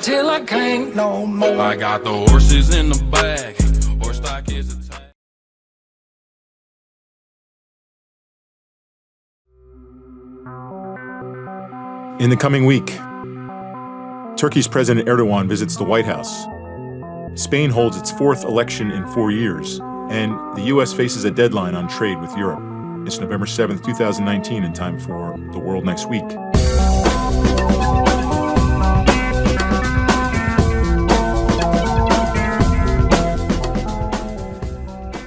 till I can't no more. I got the horses in the back. Horse stock is a tag. In the coming week, Turkey's President Erdogan visits the White House. Spain holds its fourth election in 4 years, and the U.S. faces a deadline on trade with Europe. It's November 7th, 2019, in time for The World Next Week.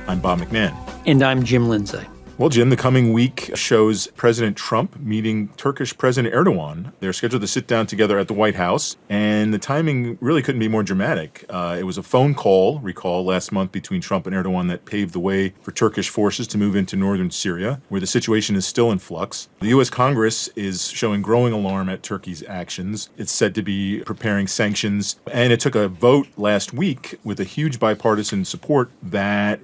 I'm Bob McMahon. And I'm Jim Lindsay. Well, Jim, the coming week shows President Trump meeting Turkish President Erdogan. They're scheduled to sit down together at the White House, and the timing really couldn't be more dramatic. It was a phone call, recall, last month between Trump and Erdogan that paved the way for Turkish forces to move into northern Syria, where the situation is still in flux. The U.S. Congress is showing growing alarm at Turkey's actions. It's said to be preparing sanctions, and it took a vote last week with a huge bipartisan support that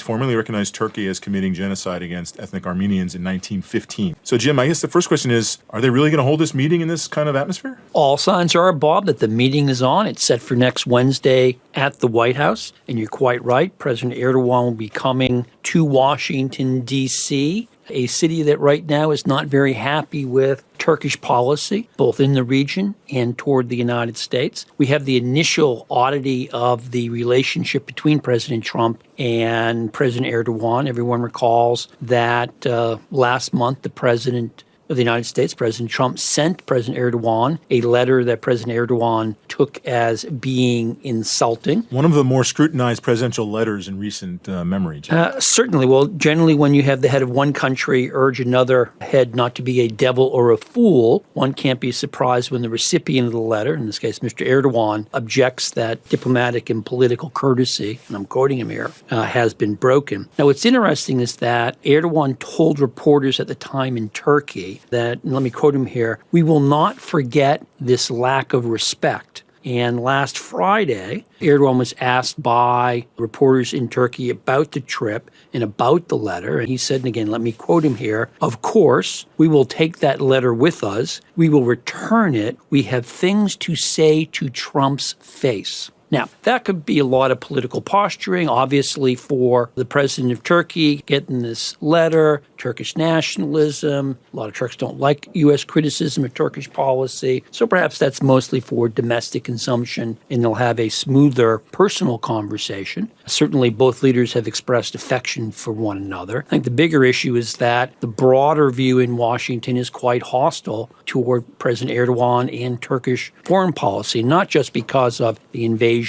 formally recognized Turkey as committing genocide against ethnic Armenians in 1915. So, Jim, I guess the first question is, are they really going to hold this meeting in this kind of atmosphere? All signs are, Bob, that the meeting is on. It's set for next Wednesday at the White House. And you're quite right. President Erdogan will be coming to Washington, D.C., a city that right now is not very happy with Turkish policy, both in the region and toward the United States. We have the initial oddity of the relationship between President Trump and President Erdogan. Everyone recalls that last month the President of the United States, President Trump, sent President Erdogan a letter that President Erdogan took as being insulting. One of the more scrutinized presidential letters in recent memory. Certainly. Well, generally when you have the head of one country urge another head not to be a devil or a fool, one can't be surprised when the recipient of the letter, in this case Mr. Erdogan, objects that diplomatic and political courtesy, and I'm quoting him here, has been broken. Now, what's interesting is that Erdogan told reporters at the time in Turkey that, and let me quote him here, "We will not forget this lack of respect." And last Friday, Erdogan was asked by reporters in Turkey about the trip and about the letter. And he said, and again, let me quote him here, "Of course, we will take that letter with us. We will return it. We have things to say to Trump's face." Now, that could be a lot of political posturing, obviously, for the president of Turkey getting this letter, Turkish nationalism. A lot of Turks don't like U.S. criticism of Turkish policy. So perhaps that's mostly for domestic consumption, and they'll have a smoother personal conversation. Certainly, both leaders have expressed affection for one another. I think the bigger issue is that the broader view in Washington is quite hostile toward President Erdogan and Turkish foreign policy, not just because of the invasion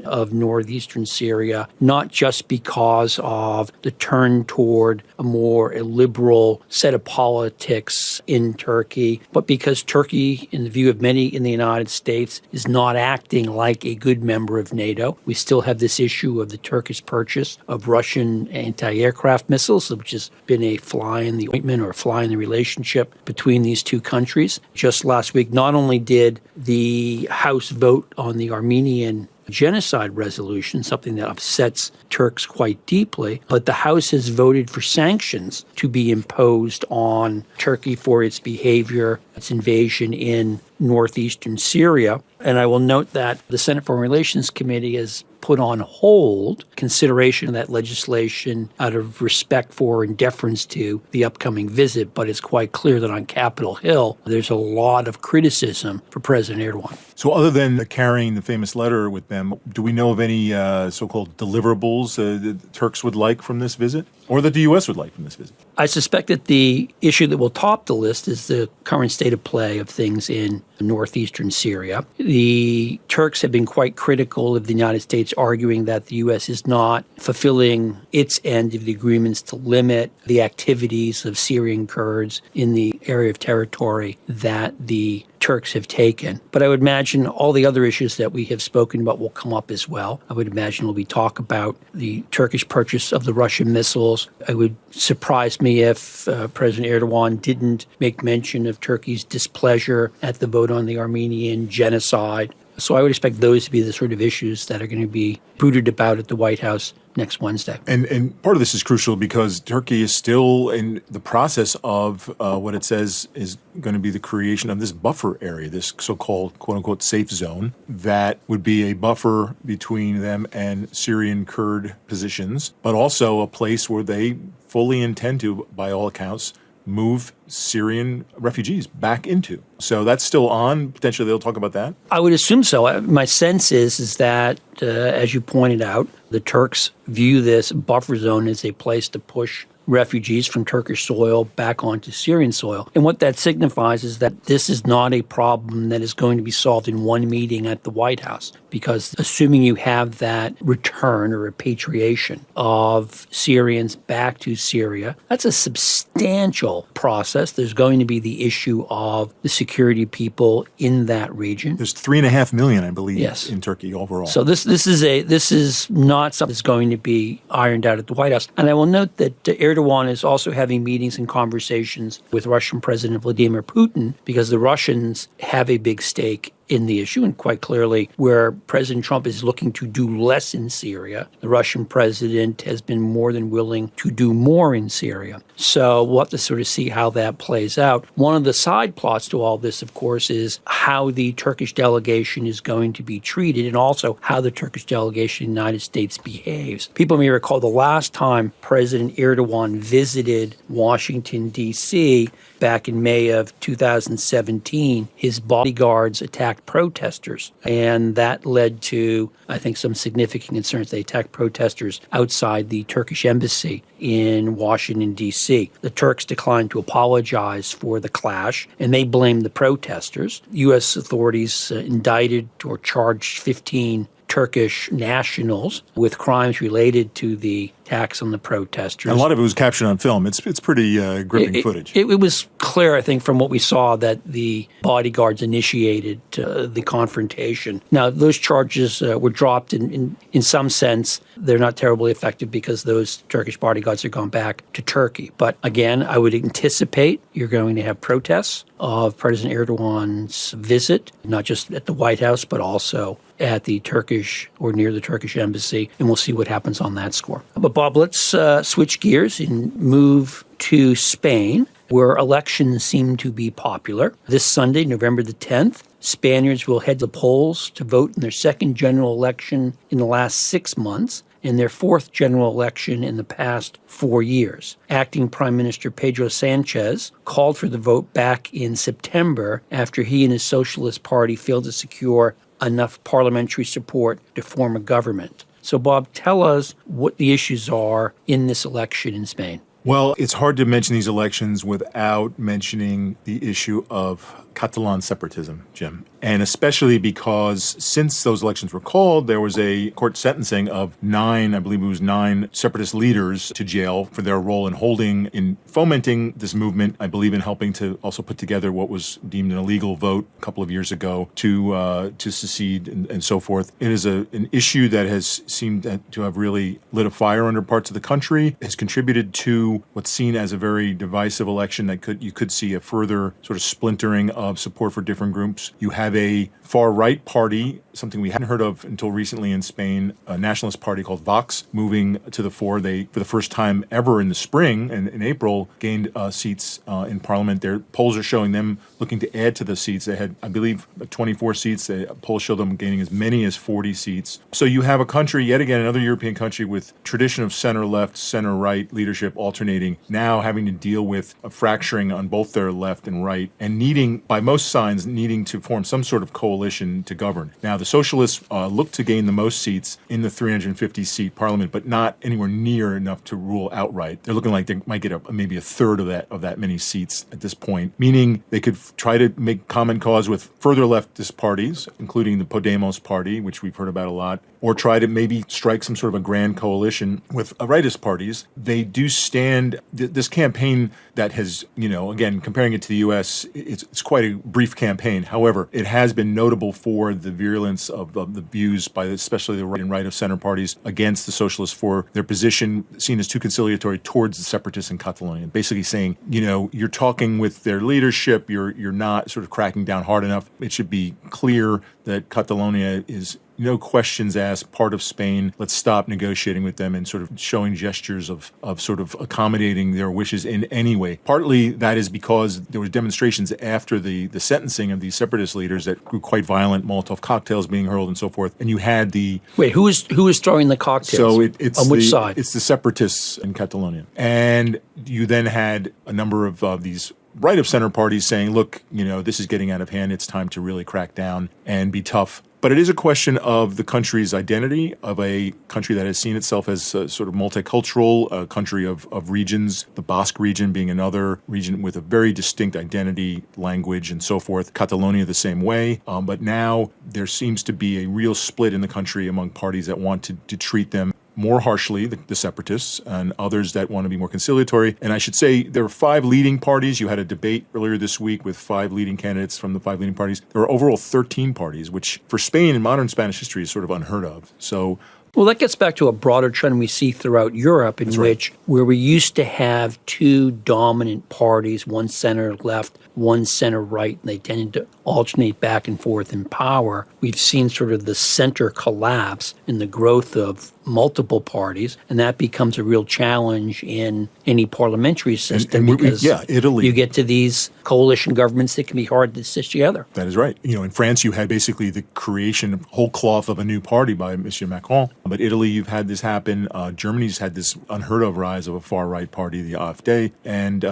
of northeastern Syria, not just because of the turn toward a more liberal set of politics in Turkey, but because Turkey, in the view of many in the United States, is not acting like a good member of NATO. We still have this issue of the Turkish purchase of Russian anti-aircraft missiles, which has been a fly in the ointment or a fly in the relationship between these two countries. Just last week, not only did the House vote on the Armenian genocide resolution, something that upsets Turks quite deeply, but the House has voted for sanctions to be imposed on Turkey for its behavior, its invasion in northeastern Syria. And I will note that the Senate Foreign Relations Committee has put on hold consideration of that legislation out of respect for and deference to the upcoming visit. But it's quite clear that on Capitol Hill, there's a lot of criticism for President Erdogan. So other than carrying the famous letter with them, do we know of any so-called deliverables the Turks would like from this visit, or that the U.S. would like from this visit? I suspect that the issue that will top the list is the current state of play of things in northeastern Syria. The Turks have been quite critical of the United States, arguing that the U.S. is not fulfilling its end of the agreements to limit the activities of Syrian Kurds in the area of territory that the Turks have taken. But I would imagine all the other issues that we have spoken about will come up as well. I would imagine there'll be talk about the Turkish purchase of the Russian missiles. It would surprise me if President Erdogan didn't make mention of Turkey's displeasure at the vote on the Armenian genocide. So I would expect those to be the sort of issues that are going to be brooded about at the White House next Wednesday. And part of this is crucial because Turkey is still in the process of what it says is going to be the creation of this buffer area, this so-called quote-unquote safe zone that would be a buffer between them and Syrian Kurd positions, but also a place where they fully intend to, by all accounts, move Syrian refugees back into. So that's still on. Potentially they'll talk about that. I would assume so. My sense is that, as you pointed out, the Turks view this buffer zone as a place to push refugees from Turkish soil back onto Syrian soil. And what that signifies is that this is not a problem that is going to be solved in one meeting at the White House, because assuming you have that return or repatriation of Syrians back to Syria, that's a substantial process. There's going to be the issue of the security people in that region. There's 3.5 million, I believe, yes, in Turkey overall. So this is not something that's going to be ironed out at the White House. And I will note that Erdogan is also having meetings and conversations with Russian President Vladimir Putin, because the Russians have a big stake in the issue, and quite clearly where President Trump is looking to do less in Syria, the Russian president has been more than willing to do more in Syria. So we'll have to sort of see how that plays out. One of the side plots to all this, of course, is how the Turkish delegation is going to be treated, and also how the Turkish delegation in the United States behaves. People may recall the last time President Erdogan visited Washington, D.C., back in May of 2017, his bodyguards attacked protesters, and that led to, I think, some significant concerns. They attacked protesters outside the Turkish embassy in Washington, D.C. The Turks declined to apologize for the clash, and they blamed the protesters. U.S. authorities indicted or charged 15 Turkish nationals with crimes related to the attacks on the protesters. And a lot of it was captured on film. It's pretty gripping footage. It was clear, I think, from what we saw, that the bodyguards initiated the confrontation. Now, those charges were dropped in some sense. They're not terribly effective because those Turkish bodyguards have gone back to Turkey. But again, I would anticipate you're going to have protests of President Erdogan's visit, not just at the White House, but also at the Turkish or near the Turkish embassy, and we'll see what happens on that score. But Bob, let's switch gears and move to Spain, where elections seem to be popular. This Sunday, November the 10th, Spaniards will head to the polls to vote in their second general election in the last 6 months, and their fourth general election in the past 4 years. Acting Prime Minister Pedro Sanchez called for the vote back in September after he and his Socialist Party failed to secure enough parliamentary support to form a government. So, Bob, tell us what the issues are in this election in Spain. Well, it's hard to mention these elections without mentioning the issue of Catalan separatism, Jim. And especially because since those elections were called, there was a court sentencing of 9 separatist leaders to jail for their role in fomenting this movement, I believe in helping to also put together what was deemed an illegal vote a couple of years ago to secede and so forth. It is an issue that has seemed to have really lit a fire under parts of the country, has contributed to what's seen as a very divisive election that you could see a further sort of splintering of support for different groups. You have a far-right party, something we hadn't heard of until recently in Spain, a nationalist party called Vox, moving to the fore. They, for the first time ever in the spring and in April, gained seats in parliament. Their polls are showing them looking to add to the seats. They had, I believe, 24 seats. The polls show them gaining as many as 40 seats. So you have a country, yet again, another European country with tradition of center-left, center-right leadership alternating, now having to deal with a fracturing on both their left and right, and needing, by most signs, needing to form some sort of coalition to govern. Now, the socialists look to gain the most seats in the 350-seat parliament, but not anywhere near enough to rule outright. They're looking like they might get maybe a third of that many seats at this point, meaning they could try to make common cause with further leftist parties, including the Podemos party, which we've heard about a lot, or try to maybe strike some sort of a grand coalition with rightist parties. They do stand, this campaign that has, again, comparing it to the U.S., it's quite a brief campaign. However, it has been notable for the virulence of the views by especially the right and right of center parties against the socialists for their position seen as too conciliatory towards the separatists in Catalonia. Basically saying, you're talking with their leadership, you're not sort of cracking down hard enough. It should be clear that Catalonia is, no questions asked, part of Spain. Let's stop negotiating with them and sort of showing gestures of sort of accommodating their wishes in any way. Partly that is because there were demonstrations after the sentencing of these separatist leaders that grew quite violent, Molotov cocktails being hurled and so forth. And you had the... Wait, who is throwing the cocktails? So it's on which side? It's the separatists in Catalonia. And you then had a number of these right of center parties saying, look, this is getting out of hand. It's time to really crack down and be tough. But it is a question of the country's identity, of a country that has seen itself as a sort of multicultural, a country of regions, the Basque region being another region with a very distinct identity, language, and so forth. Catalonia the same way. But now there seems to be a real split in the country among parties that want to treat them more harshly, the separatists, and others that want to be more conciliatory. And I should say there are 5 leading parties. You had a debate earlier this week with 5 leading candidates from the 5 leading parties. There are overall 13 parties, which for Spain in modern Spanish history is sort of unheard of. So, well, that gets back to a broader trend we see throughout Europe in which where we used to have 2 dominant parties, one center left, one center right, and they tended to alternate back and forth in power. We've seen sort of the center collapse in the growth of multiple parties, and that becomes a real challenge in any parliamentary system because Italy. You get to these coalition governments that can be hard to stitch together. That is right. In France, you had basically the creation whole cloth of a new party by Monsieur Macron. But Italy, you've had this happen. Germany's had this unheard of rise of a far right party, the AfD, and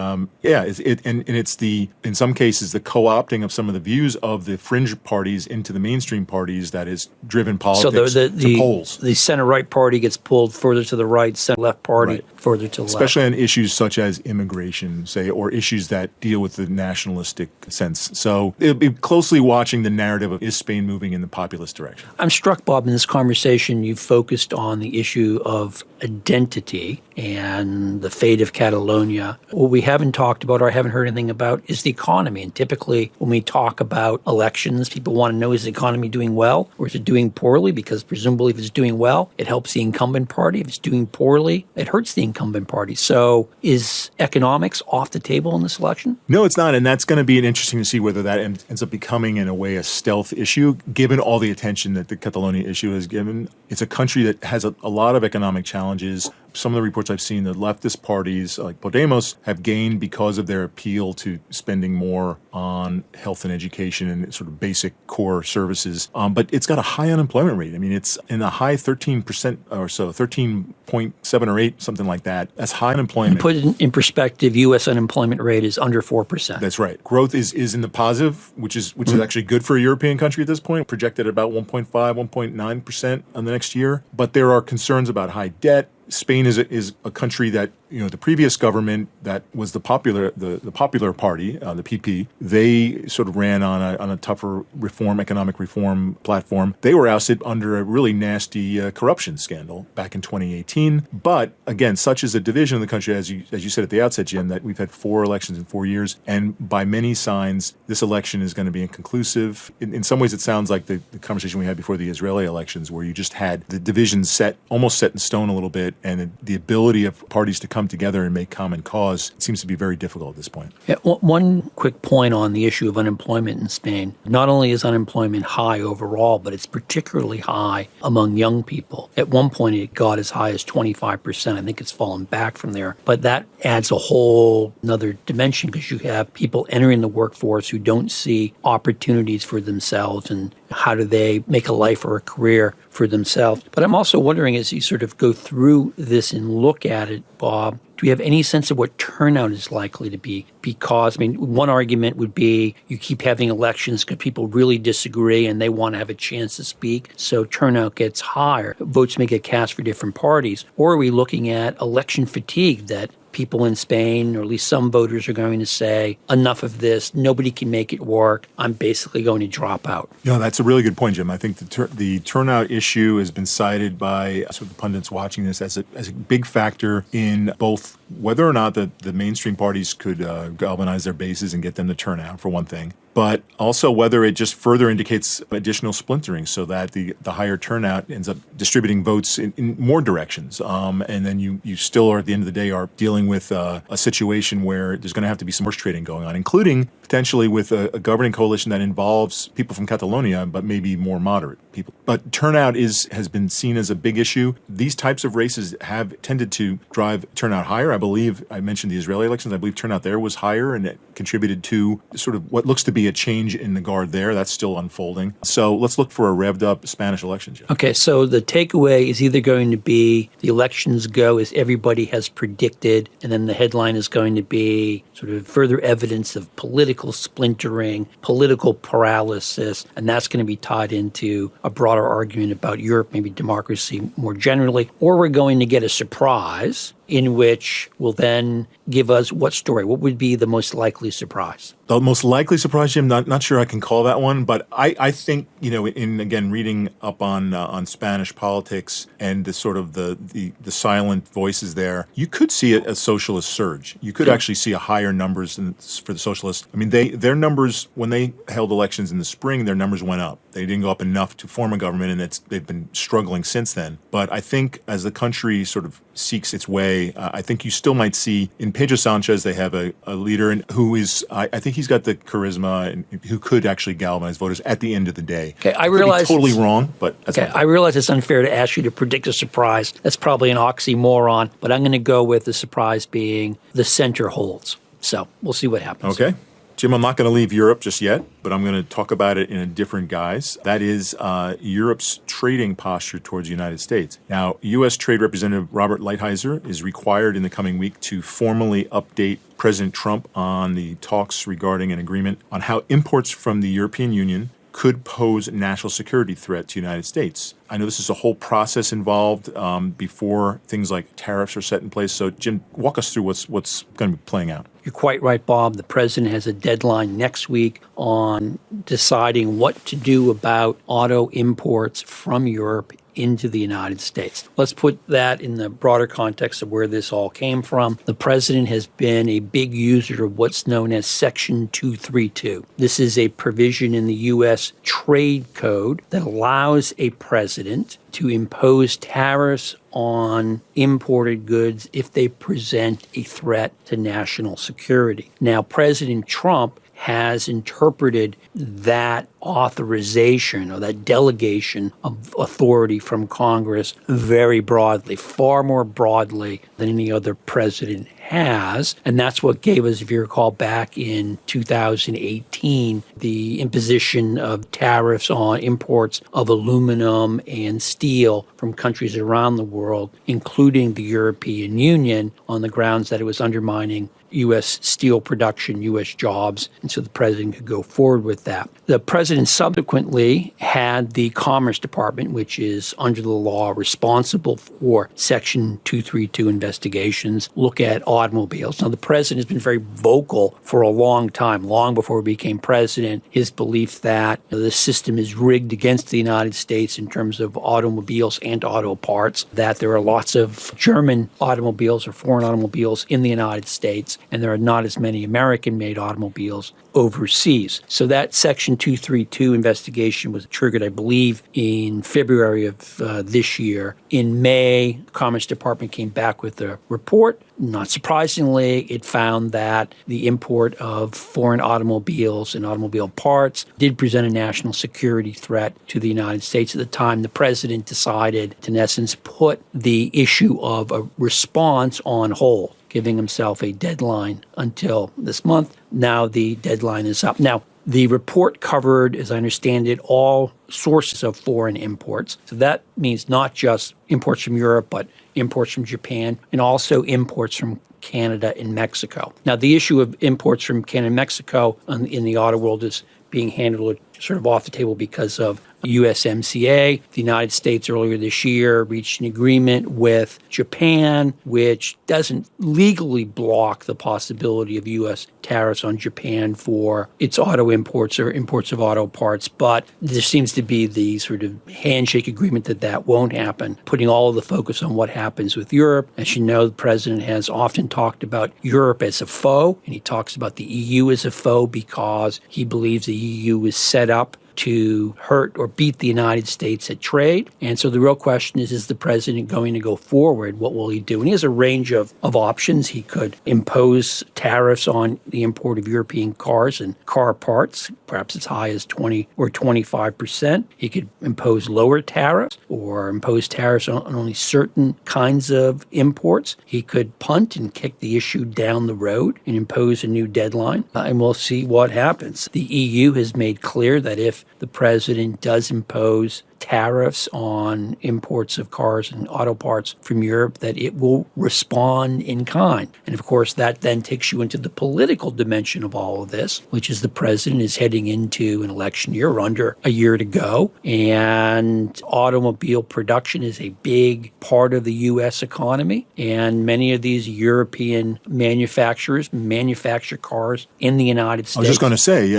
it's the, in some cases, the co-opting of some of the views of the fringe parties into the mainstream parties that has driven politics to polls. The center-right party gets pulled further to the right, center-left party further to the left. Especially on issues such as immigration, say, or issues that deal with the nationalistic sense. So it'll be closely watching the narrative of, is Spain moving in the populist direction? I'm struck, Bob, in this conversation you've focused on the issue of identity and the fate of Catalonia. What we haven't talked about or I haven't heard anything about is the economy. And typically when we talk about elections, people want to know, is the economy doing well or is it doing poorly? Because presumably if it's doing well, it helps the incumbent party. If it's doing poorly, it hurts the incumbent party. So is economics off the table in this election? No, it's not. And that's going to be interesting to see whether that ends up becoming, in a way, a stealth issue, given all the attention that the Catalonia issue has given. It's a country that has a lot of economic challenges. Some of the reports I've seen, the leftist parties like Podemos have gained because of their appeal to spending more on health and education and sort of basic core services. But it's got a high unemployment rate. I mean, it's in the high 13% or so, 13.7 or 8, something like that. That's high unemployment. And put it in perspective, U.S. unemployment rate is under 4%. That's right. Growth is in the positive, which is actually good for a European country at this point, projected at about 1.5, 1.9% on the next year. But there are concerns about high debt. Spain is a country that, the previous government that was the popular party, the PP, they sort of ran on a tougher economic reform platform. They were ousted under a really nasty corruption scandal back in 2018. But again, such is the division of the country, as you said at the outset, Jim, that we've had 4 elections in 4 years. And by many signs, this election is going to be inconclusive. In some ways, it sounds like the conversation we had before the Israeli elections, where you just had the division almost set in stone a little bit, and the ability of parties to come together and make common cause seems to be very difficult at this point. Yeah, one quick point on the issue of unemployment in Spain. Not only is unemployment high overall, but it's particularly high among young people. At one point, it got as high as 25%. I think it's fallen back from there. But that adds a whole another dimension because you have people entering the workforce who don't see opportunities for themselves and how do they make a life or a career for themselves. But I'm also wondering, as you sort of go through this and look at it, Bob, do you have any sense of what turnout is likely to be? Because, one argument would be you keep having elections because people really disagree and they want to have a chance to speak, so turnout gets higher. Votes may get cast for different parties. Or are we looking at election fatigue that people in Spain, or at least some voters, are going to say, enough of this, nobody can make it work, I'm basically going to drop out. That's a really good point, Jim. I think the turnout issue has been cited by sort of the pundits watching this as a big factor in both whether or not the mainstream parties could galvanize their bases and get them to turn out, for one thing, but also whether it just further indicates additional splintering so that the higher turnout ends up distributing votes in more directions. And then you still are, at the end of the day, are dealing with a situation where there's going to have to be some horse trading going on, including potentially with a governing coalition that involves people from Catalonia, but maybe more moderate people. But turnout has been seen as a big issue. These types of races have tended to drive turnout higher. I believe I mentioned the Israeli elections. I believe turnout there was higher, and it contributed to sort of what looks to be a change in the guard there. That's still unfolding. So let's look for a revved up Spanish election, Jeff. Okay, so the takeaway is either going to be the elections go as everybody has predicted, and then the headline is going to be sort of further evidence of political splintering, political paralysis, and that's going to be tied into a broader argument about Europe, maybe democracy more generally, or we're going to get a surprise in which will then give us what story? What would be the most likely surprise? The most likely surprise, Jim, not sure I can call that one, but I think, in again reading up on Spanish politics and the sort of the silent voices there, you could see a socialist surge. You could actually see a higher numbers for the socialists. I mean, their numbers when they held elections in the spring, their numbers went up. They didn't go up enough to form a government, and they've been struggling since then. But I think as the country sort of seeks its way, I think you still might see in Pedro Sanchez, they have a leader who is, I think he's got the charisma and who could actually galvanize voters at the end of the day. Okay, I realize totally wrong, but that's okay. I realize it's unfair to ask you to predict a surprise. That's probably an oxymoron, but I'm going to go with the surprise being the center holds. So we'll see what happens. Okay. Jim, I'm not going to leave Europe just yet, but I'm going to talk about it in a different guise. That is Europe's trading posture towards the United States. Now, U.S. Trade Representative Robert Lighthizer is required in the coming week to formally update President Trump on the talks regarding an agreement on how imports from the European Union could pose a national security threat to the United States. I know this is a whole process involved before things like tariffs are set in place. So, Jim, walk us through what's going to be playing out. You're quite right, Bob. The president has a deadline next week on deciding what to do about auto imports from Europe into the United States. Let's put that in the broader context of where this all came from. The president has been a big user of what's known as Section 232. This is a provision in the U.S. Trade Code that allows a president to impose tariffs on imported goods if they present a threat to national security. Now, President Trump has interpreted that authorization or that delegation of authority from Congress very broadly, far more broadly than any other president has. And that's what gave us, if you recall, back in 2018, the imposition of tariffs on imports of aluminum and steel from countries around the world, including the European Union, on the grounds that it was undermining U.S. steel production, U.S. jobs, and so the president could go forward with that. The president subsequently had the Commerce Department, which is under the law responsible for Section 232 investigations, look at automobiles. Now, the president has been very vocal for a long time, long before he became president, his belief that the system is rigged against the United States in terms of automobiles and auto parts, that there are lots of German automobiles or foreign automobiles in the United States, and there are not as many American-made automobiles overseas. So that Section 232 investigation was triggered, I believe, in February of this year. In May, the Commerce Department came back with a report. Not surprisingly, it found that the import of foreign automobiles and automobile parts did present a national security threat to the United States. At the time, the president decided to, in essence, put the issue of a response on hold, giving himself a deadline until this month. Now the deadline is up. Now, the report covered, as I understand it, all sources of foreign imports. So that means not just imports from Europe, but imports from Japan and also imports from Canada and Mexico. Now, the issue of imports from Canada and Mexico in the auto world is being handled sort of off the table because of USMCA. The United States earlier this year reached an agreement with Japan, which doesn't legally block the possibility of U.S. tariffs on Japan for its auto imports or imports of auto parts. But there seems to be the sort of handshake agreement that won't happen, putting all of the focus on what happens with Europe. As you know, the president has often talked about Europe as a foe, and he talks about the EU as a foe because he believes the EU is set up to hurt or beat the United States at trade. And so the real question is the president going to go forward? What will he do? And he has a range of options. He could impose tariffs on the import of European cars and car parts, perhaps as high as 20 or 25%. He could impose lower tariffs or impose tariffs on only certain kinds of imports. He could punt and kick the issue down the road and impose a new deadline. And we'll see what happens. The EU has made clear that if the president does impose tariffs on imports of cars and auto parts from Europe, that it will respond in kind. And of course, that then takes you into the political dimension of all of this, which is the president is heading into an election year, or under a year to go. And automobile production is a big part of the U.S. economy. And many of these European manufacturers manufacture cars in the United States. I was just going to say,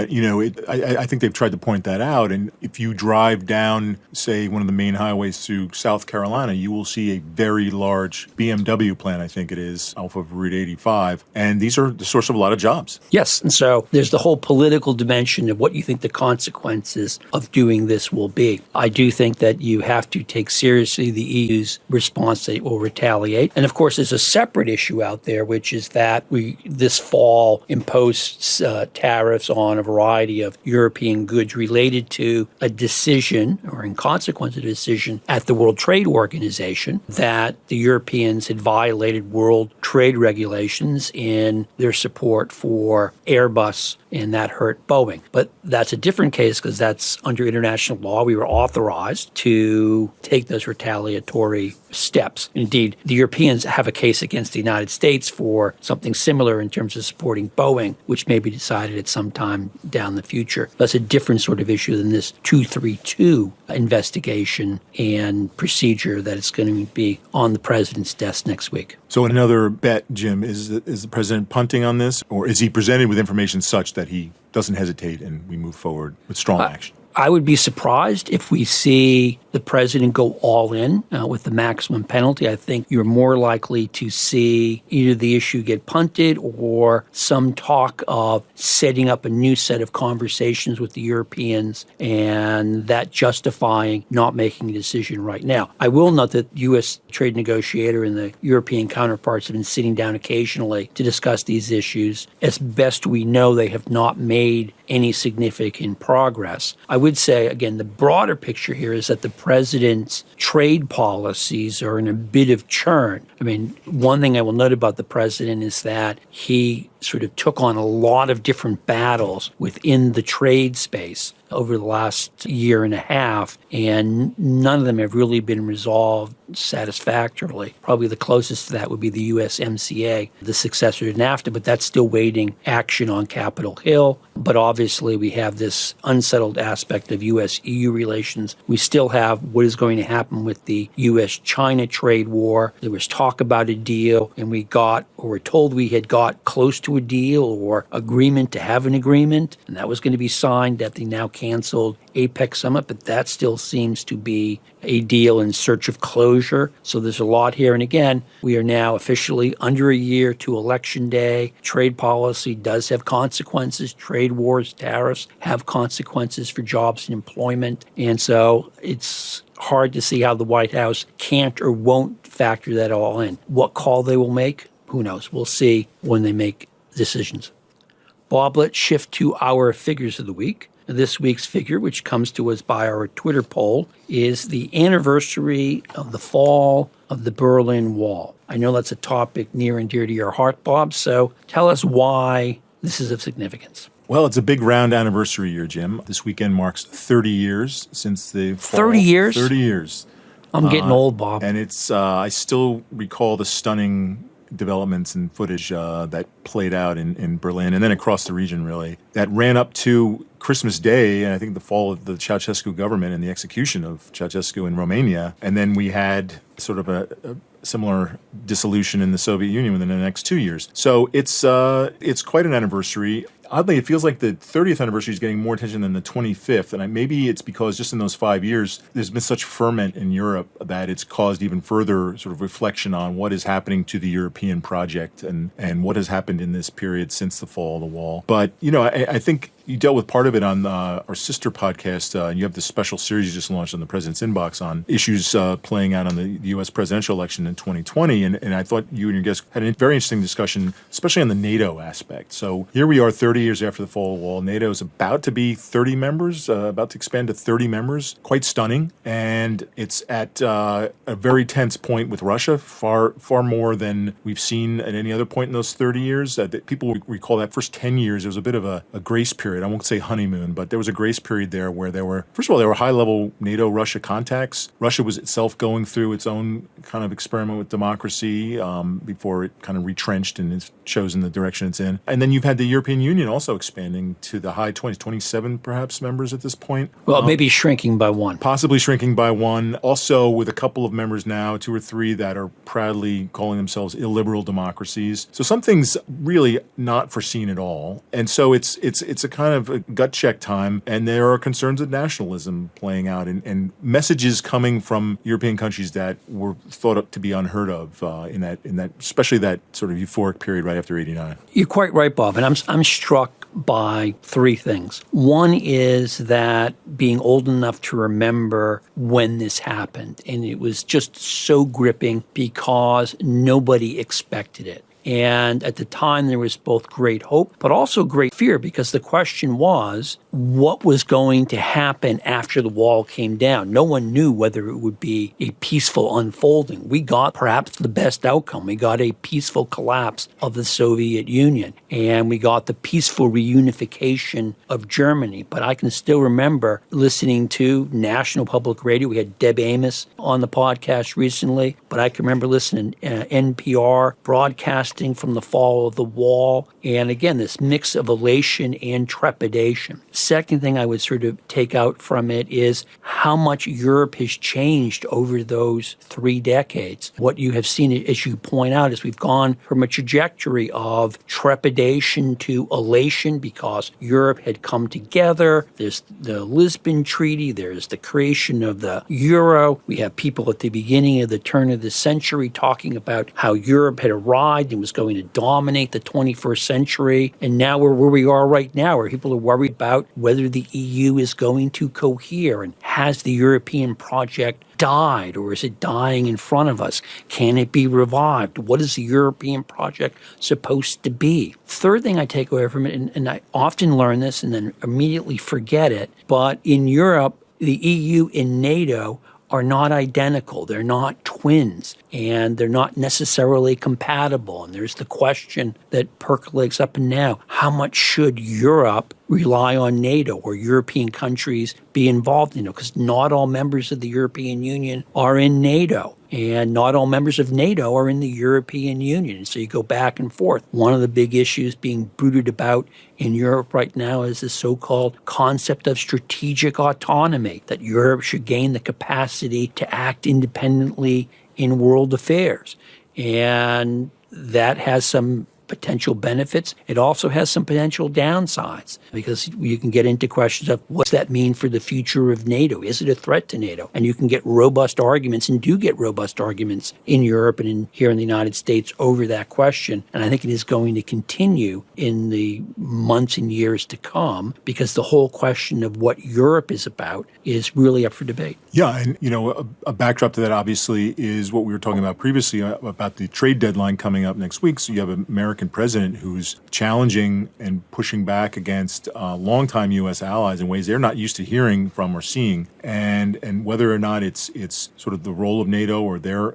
I think they've tried to point that out. And if you drive down, say, one of the main highways through South Carolina, you will see a very large BMW plant, I think it is, off of Route 85. And these are the source of a lot of jobs. Yes. And so there's the whole political dimension of what you think the consequences of doing this will be. I do think that you have to take seriously the EU's response that it will retaliate. And of course, there's a separate issue out there, which is that we this fall imposed tariffs on a variety of European goods related to a decision, or in consequence of a decision at the World Trade Organization, that the Europeans had violated world trade regulations in their support for Airbus, and that hurt Boeing. But that's a different case because that's under international law. We were authorized to take those retaliatory steps. Indeed, the Europeans have a case against the United States for something similar in terms of supporting Boeing, which may be decided at some time down the future. That's a different sort of issue than this 232 investigation and procedure that is going to be on the president's desk next week. So another bet, Jim, is the president punting on this, or is he presented with information such that he doesn't hesitate and we move forward with strong action? I would be surprised if we see the president go all in with the maximum penalty. I think you're more likely to see either the issue get punted or some talk of setting up a new set of conversations with the Europeans and that justifying not making a decision right now. I will note that U.S. trade negotiator and the European counterparts have been sitting down occasionally to discuss these issues. As best we know, they have not made any significant progress. I would say, again, the broader picture here is that the president's trade policies are in a bit of churn. I mean, one thing I will note about the president is that he sort of took on a lot of different battles within the trade space over the last year and a half, and none of them have really been resolved satisfactorily. Probably the closest to that would be the USMCA, the successor to NAFTA, but that's still waiting action on Capitol Hill. But obviously we have this unsettled aspect of U.S.-EU relations. We still have what is going to happen with the U.S.-China trade war. There was talk about a deal, and we got, or were told we had got close to a deal or agreement to have an agreement, and that was going to be signed at the now canceled APEC summit, but that still seems to be a deal in search of closure. So there's a lot here. And again, we are now officially under a year to Election Day. Trade policy does have consequences. Trade wars, tariffs have consequences for jobs and employment. And so it's hard to see how the White House can't or won't factor that all in. What call they will make, who knows? We'll see when they make decisions. Bob, let's shift to our figures of the week. This week's figure, which comes to us by our Twitter poll, is the anniversary of the fall of the Berlin Wall. I know that's a topic near and dear to your heart, Bob, so tell us why this is of significance. Well, it's a big round anniversary year, Jim. This weekend marks 30 years since the fall. 30 years? 30 years. I'm getting old, Bob. And it's I still recall the stunning developments and footage that played out in Berlin and then across the region, really, that ran up to Christmas Day, and I think the fall of the Ceausescu government and the execution of Ceausescu in Romania. And then we had sort of a similar dissolution in the Soviet Union within the next 2 years. So it's quite an anniversary. Oddly, it feels like the 30th anniversary is getting more attention than the 25th. And maybe it's because just in those 5 years, there's been such ferment in Europe that it's caused even further sort of reflection on what is happening to the European project and what has happened in this period since the fall of the wall. But, I think you dealt with part of it on our sister podcast. You have this special series you just launched on the President's Inbox on issues playing out on the U.S. presidential election in 2020. And I thought you and your guests had a very interesting discussion, especially on the NATO aspect. So here we are 30 years after the fall of the wall. NATO is about to be 30 members, about to expand to 30 members. Quite stunning. And it's at a very tense point with Russia, far more than we've seen at any other point in those 30 years. People recall that first 10 years, there was a bit of a grace period. I won't say honeymoon, but there was a grace period there where there were high-level NATO-Russia contacts. Russia was itself going through its own kind of experiment with democracy before it kind of retrenched and it's chosen the direction it's in. And then you've had the European Union also expanding to the high 20s, 27 perhaps members at this point. Well, maybe shrinking by one. Possibly shrinking by one. Also with a couple of members now, 2 or 3 that are proudly calling themselves illiberal democracies. So something's really not foreseen at all. And so it's a kind of a gut check time, and there are concerns of nationalism playing out and messages coming from European countries that were thought to be unheard of in that especially that sort of euphoric period right after '89. You're quite right, Bob, and I'm struck by 3 things. One is that being old enough to remember when this happened, and it was just so gripping because nobody expected it. And at the time, there was both great hope, but also great fear, because the question was, what was going to happen after the wall came down? No one knew whether it would be a peaceful unfolding. We got perhaps the best outcome. We got a peaceful collapse of the Soviet Union, and we got the peaceful reunification of Germany. But I can still remember listening to National Public Radio. We had Deb Amos on the podcast recently, but I can remember listening to NPR broadcasting from the fall of the wall. And again, this mix of elation and trepidation. Second thing I would sort of take out from it is how much Europe has changed over those 3 decades. What you have seen, as you point out, is we've gone from a trajectory of trepidation to elation because Europe had come together. There's the Lisbon Treaty. There's the creation of the euro. We have people at the beginning of the turn of the century talking about how Europe had arrived and was going to dominate the 21st century. And now we're where we are right now, where people are worried about whether the EU is going to cohere, and has the European project died, or is it dying in front of us? Can it be revived? What is the European project supposed to be? Third thing I take away from it, and I often learn this and then immediately forget it, but in Europe, the EU and NATO are not identical. They're not twins, and they're not necessarily compatible. And there's the question that percolates up and now: how much should Europe rely on NATO, or European countries be involved in NATO? Because not all members of the European Union are in NATO, and not all members of NATO are in the European Union. And so you go back and forth. One of the big issues being brooded about in Europe right now is the so-called concept of strategic autonomy, that Europe should gain the capacity to act independently in world affairs. And that has some potential benefits. It also has some potential downsides, because you can get into questions of what's that mean for the future of NATO? Is it a threat to NATO? And you can get robust arguments, and do get robust arguments in Europe and here in the United States over that question. And I think it is going to continue in the months and years to come, because the whole question of what Europe is about is really up for debate. Yeah, and a backdrop to that obviously is what we were talking about previously about the trade deadline coming up next week. So you have American American president who's challenging and pushing back against longtime U.S. allies in ways they're not used to hearing from or seeing, and whether or not it's sort of the role of NATO or their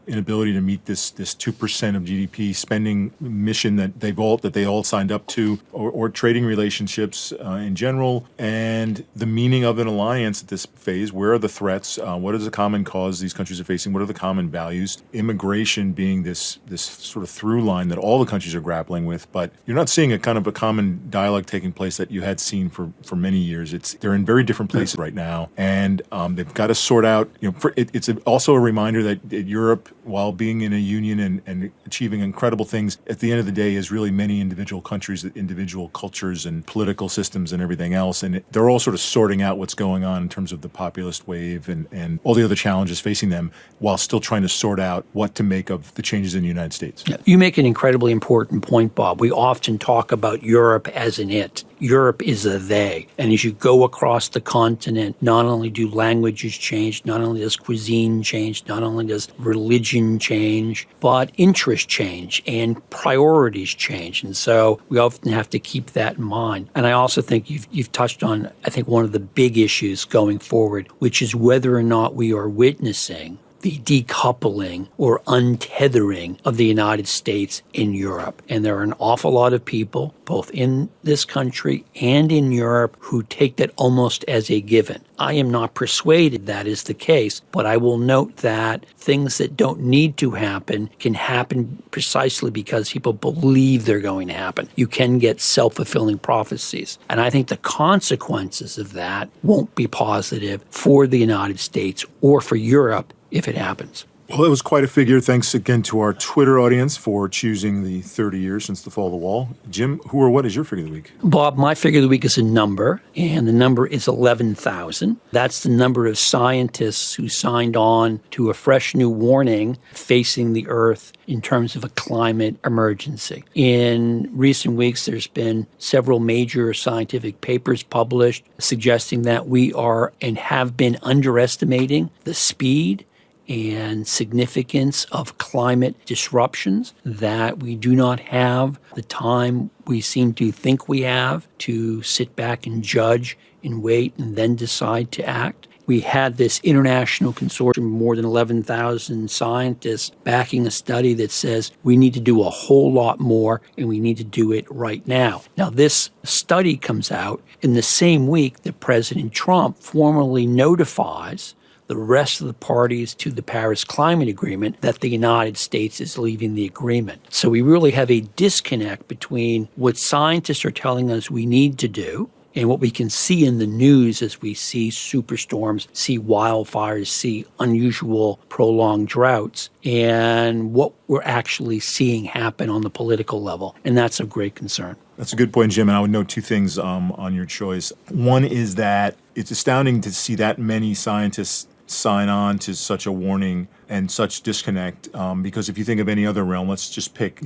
inability to meet this 2% of GDP spending mission that they all signed up to, or trading relationships in general, and the meaning of an alliance at this phase. Where are the threats? What is the common cause these countries are facing? What are the common values? Immigration being this sort of through line that all the countries are grappling with, but you're not seeing a kind of a common dialogue taking place that you had seen for many years. They're in very different places right now, and they've got to sort out. It's also a reminder that Europe, while being in a union and achieving incredible things, at the end of the day is really many individual countries, individual cultures and political systems and everything else, and they're all sort of sorting out what's going on in terms of the populist wave and all the other challenges facing them, while still trying to sort out what to make of the changes in the United States. Yeah. You make an incredibly important point, Bob. We often talk about Europe as an it. Europe is a they. And as you go across the continent, not only do languages change, not only does cuisine change, not only does religion change, but interests change and priorities change. And so we often have to keep that in mind. And I also think you've touched on, I think, one of the big issues going forward, which is whether or not we are witnessing the decoupling or untethering of the United States in Europe. And there are an awful lot of people, both in this country and in Europe, who take that almost as a given. I am not persuaded that is the case, but I will note that things that don't need to happen can happen precisely because people believe they're going to happen. You can get self-fulfilling prophecies. And I think the consequences of that won't be positive for the United States or for Europe if it happens. Well, that was quite a figure. Thanks again to our Twitter audience for choosing the 30 years since the fall of the wall. Jim, who or what is your figure of the week? Bob, my figure of the week is a number, and the number is 11,000. That's the number of scientists who signed on to a fresh new warning facing the Earth in terms of a climate emergency. In recent weeks, there's been several major scientific papers published suggesting that we are and have been underestimating the speed and significance of climate disruptions, that we do not have the time we seem to think we have to sit back and judge and wait and then decide to act. We had this international consortium of more than 11,000 scientists backing a study that says we need to do a whole lot more and we need to do it right now. Now, this study comes out in the same week that President Trump formally notifies the rest of the parties to the Paris Climate Agreement that the United States is leaving the agreement. So we really have a disconnect between what scientists are telling us we need to do and what we can see in the news as we see superstorms, see wildfires, see unusual prolonged droughts, and what we're actually seeing happen on the political level. And that's of great concern. That's a good point, Jim, and I would note two things on your choice. One is that it's astounding to see that many scientists sign on to such a warning and such disconnect, because if you think of any other realm, let's just pick,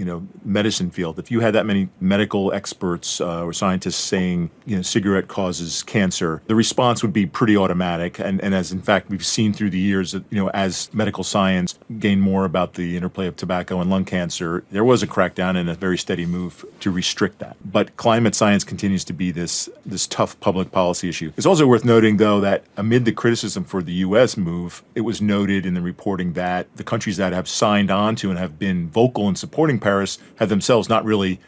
medicine field. If you had that many medical experts or scientists saying, cigarette causes cancer, the response would be pretty automatic. And as in fact we've seen through the years that, as medical science gained more about the interplay of tobacco and lung cancer, there was a crackdown and a very steady move to restrict that. But climate science continues to be this tough public policy issue. It's also worth noting, though, that amid the criticism for the U.S. move, it was noted in the reporting that the countries that have signed on to and have been vocal in supporting Paris have themselves not really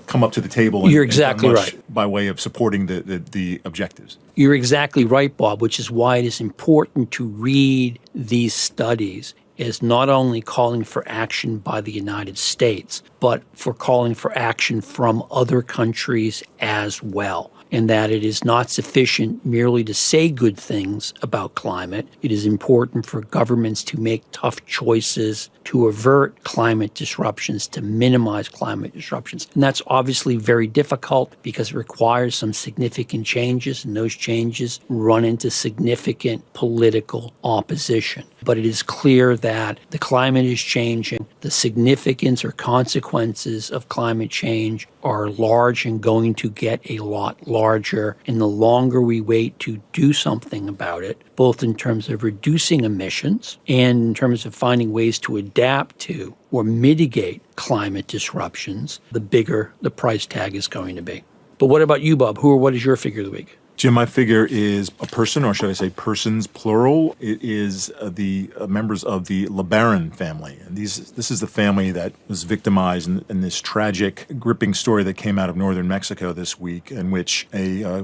come up to the table. You're exactly right. By way of supporting the objectives. You're exactly right, Bob, which is why it is important to read these studies as not only calling for action by the United States, but for calling for action from other countries as well. And that it is not sufficient merely to say good things about climate. It is important for governments to make tough choices to avert climate disruptions, to minimize climate disruptions. And that's obviously very difficult because it requires some significant changes, and those changes run into significant political opposition. but it is clear that the climate is changing. The significance or consequences of climate change are large and going to get a lot larger. And the longer we wait to do something about it, both in terms of reducing emissions and in terms of finding ways to adapt to or mitigate climate disruptions, the bigger the price tag is going to be. But what about you, Bob? What is your figure of the week? Jim, my figure is a person, or should I say persons, plural. It is the members of the LeBaron family. And this is the family that was victimized in this tragic, gripping story that came out of northern Mexico this week, in which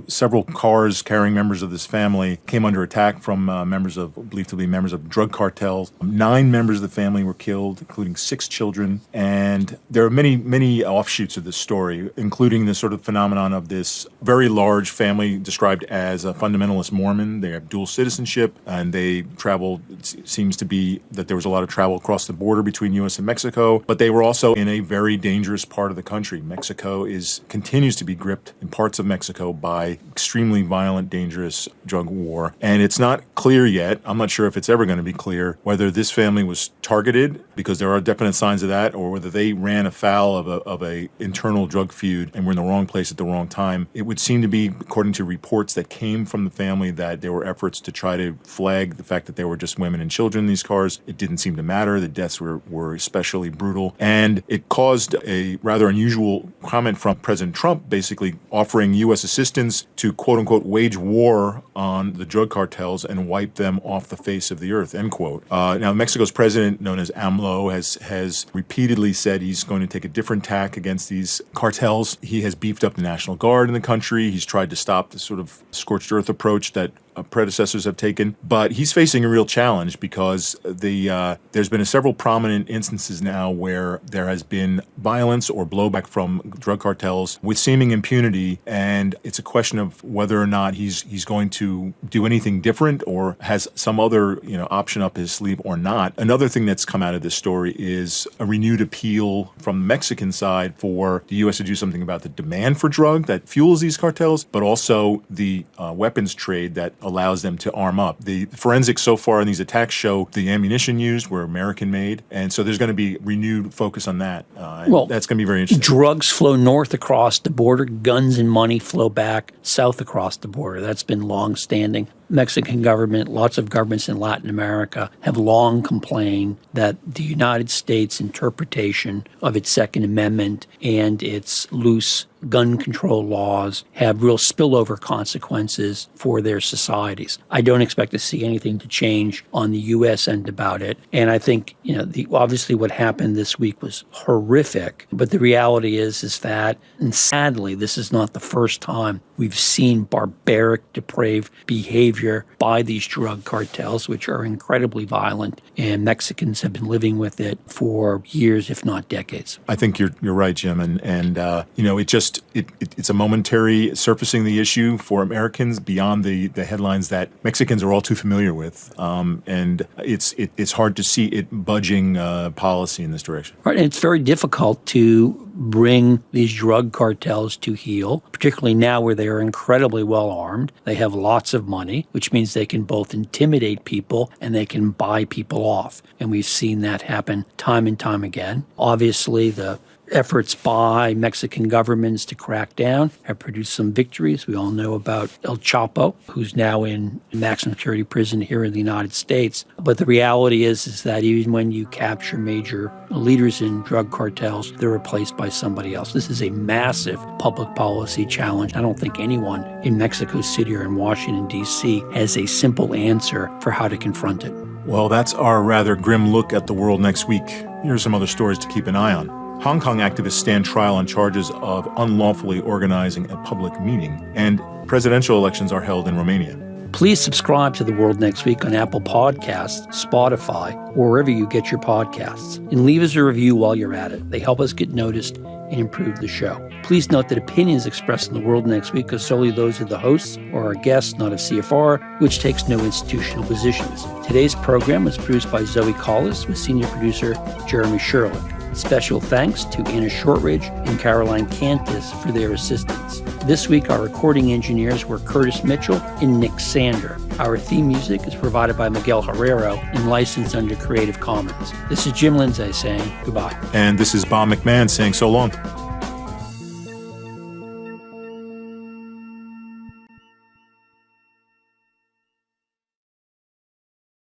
several cars carrying members of this family came under attack from believed to be members of drug cartels. 9 members of the family were killed, including 6 children. And there are many, many offshoots of this story, including the sort of phenomenon of this very large family described as a fundamentalist Mormon. They have dual citizenship, and they traveled. It seems to be that there was a lot of travel across the border between U.S. and Mexico, but they were also in a very dangerous part of the country. Mexico continues to be gripped in parts of Mexico by extremely violent, dangerous drug war, and it's not clear yet. I'm not sure if it's ever going to be clear whether this family was targeted, because there are definite signs of that, or whether they ran afoul of a internal drug feud and were in the wrong place at the wrong time. It would seem to be, according to reports that came from the family, that there were efforts to try to flag the fact that there were just women and children in these cars. It didn't seem to matter. The deaths were especially brutal. And it caused a rather unusual comment from President Trump, basically offering U.S. assistance to, quote unquote, wage war on the drug cartels and wipe them off the face of the earth, end quote. Now, Mexico's president, known as AMLO, has repeatedly said he's going to take a different tack against these cartels. He has beefed up the National Guard in the country. He's tried to stop the sort of scorched earth approach that predecessors have taken, but he's facing a real challenge because there's been several prominent instances now where there has been violence or blowback from drug cartels with seeming impunity, and it's a question of whether or not he's going to do anything different or has some other option up his sleeve or not. Another thing that's come out of this story is a renewed appeal from the Mexican side for the U.S. to do something about the demand for drug that fuels these cartels, but also the weapons trade that allows them to arm up. The forensics so far in these attacks show the ammunition used were American-made, and so there's going to be renewed focus on that. Well, that's going to be very interesting. Drugs flow north across the border. Guns and money flow back south across the border. That's been long-standing. Mexican government, lots of governments in Latin America have long complained that the United States interpretation of its Second Amendment and its loose gun control laws have real spillover consequences for their societies. I don't expect to see anything to change on the U.S. end about it. And I think, obviously what happened this week was horrific. But the reality is that, and sadly, this is not the first time we've seen barbaric, depraved behavior by these drug cartels, which are incredibly violent. And Mexicans have been living with it for years, if not decades. I think you're right, Jim. And it's a momentary surfacing the issue for Americans beyond the headlines that Mexicans are all too familiar with. And it's hard to see it budging policy in this direction. Right, and it's very difficult to bring these drug cartels to heel, particularly now where they are incredibly well armed. They have lots of money, which means they can both intimidate people and they can buy people off. And we've seen that happen time and time again. Obviously, the efforts by Mexican governments to crack down have produced some victories. We all know about El Chapo, who's now in maximum security prison here in the United States. But the reality is that even when you capture major leaders in drug cartels, they're replaced by somebody else. This is a massive public policy challenge. I don't think anyone in Mexico City or in Washington, D.C. has a simple answer for how to confront it. Well, that's our rather grim look at the world next week. Here are some other stories to keep an eye on. Hong Kong activists stand trial on charges of unlawfully organizing a public meeting, and presidential elections are held in Romania. Please subscribe to The World Next Week on Apple Podcasts, Spotify, or wherever you get your podcasts. And leave us a review while you're at it. They help us get noticed and improve the show. Please note that opinions expressed in The World Next Week are solely those of the hosts or our guests, not of CFR, which takes no institutional positions. Today's program was produced by Zoe Collis with senior producer Jeremy Sherlick. Special thanks to Anna Shortridge and Caroline Cantus for their assistance. This week, our recording engineers were Curtis Mitchell and Nick Sander. Our theme music is provided by Miguel Herrero and licensed under Creative Commons. This is Jim Lindsay saying goodbye. And this is Bob McMahon saying so long.